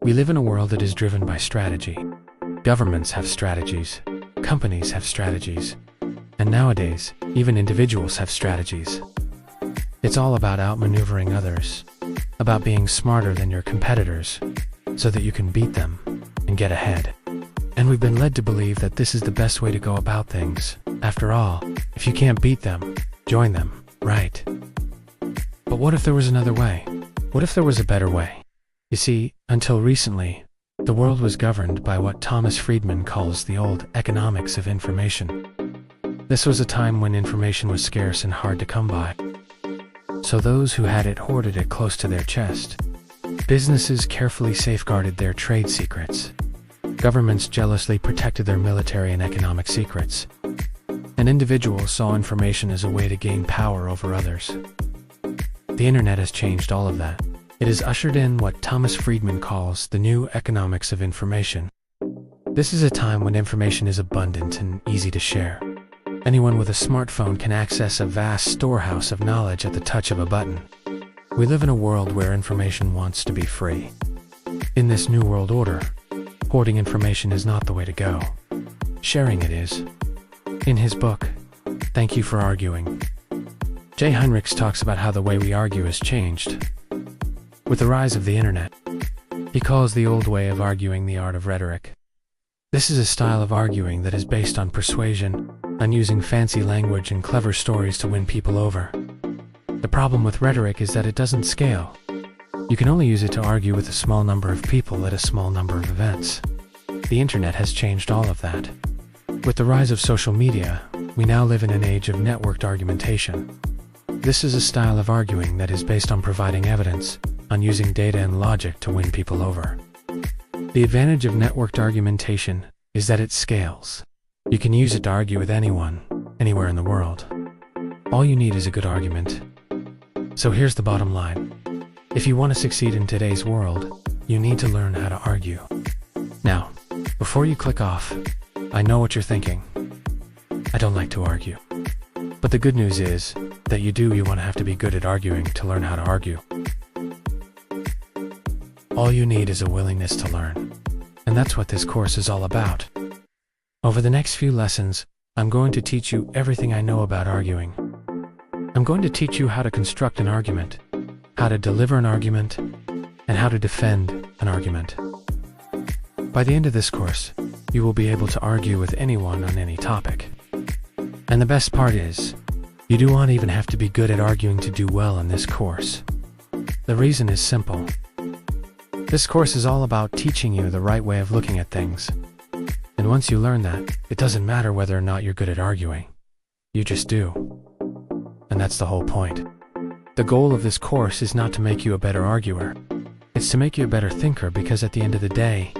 We live in a world that is driven by strategy. Governments have strategies, companies have strategies, and nowadays, even individuals have strategies. It's all about outmaneuvering others, about being smarter than your competitors, so that you can beat them and get ahead. And we've been led to believe that this is the best way to go about things. After all, if you can't beat them, join them, right? But what if there was another way? What if there was a better way? You see, until recently, the world was governed by what Thomas Friedman calls the old economics of information. This was a time when information was scarce and hard to come by. So those who had it hoarded it close to their chest. Businesses carefully safeguarded their trade secrets. Governments jealously protected their military and economic secrets. And individuals saw information as a way to gain power over others. The internet has changed all of that. It has ushered in what Thomas Friedman calls the new economics of information. This is a time when information is abundant and easy to share. Anyone with a smartphone can access a vast storehouse of knowledge at the touch of a button. We live in a world where information wants to be free. In this new world order, hoarding information is not the way to go. Sharing it is. In his book, Thank You for Arguing, Jay Heinrichs talks about how the way we argue has changed. With the rise of the internet, he calls the old way of arguing the art of rhetoric. This is a style of arguing that is based on persuasion, on using fancy language and clever stories to win people over. The problem with rhetoric is that it doesn't scale. You can only use it to argue with a small number of people at a small number of events. The internet has changed all of that. With the rise of social media, we now live in an age of networked argumentation. This is a style of arguing that is based on providing evidence, on using data and logic to win people over. The advantage of networked argumentation is that it scales. You can use it to argue with anyone, anywhere in the world. All you need is a good argument. So here's the bottom line. If you want to succeed in today's world, you need to learn how to argue. Now, before you click off, I know what you're thinking. I don't like to argue. But the good news is that you want to have to be good at arguing to learn how to argue. All you need is a willingness to learn. And that's what this course is all about. Over the next few lessons, I'm going to teach you everything I know about arguing. I'm going to teach you how to construct an argument, how to deliver an argument, and how to defend an argument. By the end of this course, you will be able to argue with anyone on any topic. And the best part is, you won't even have to be good at arguing to do well in this course. The reason is simple. This course is all about teaching you the right way of looking at things. And once you learn that, it doesn't matter whether or not you're good at arguing. You just do. And that's the whole point. The goal of this course is not to make you a better arguer. It's to make you a better thinker, because at the end of the day,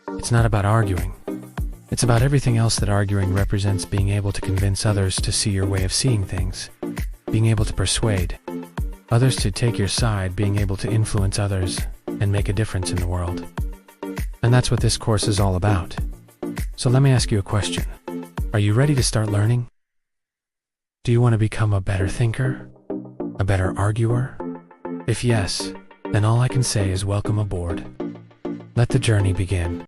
it's not about arguing. It's about everything else that arguing represents: being able to convince others to see your way of seeing things, being able to persuade others to take your side, being able to influence others and make a difference in the world. And that's what this course is all about. So let me ask you a question. Are you ready to start learning? Do you want to become a better thinker? A better arguer? If yes, then all I can say is welcome aboard. Let the journey begin.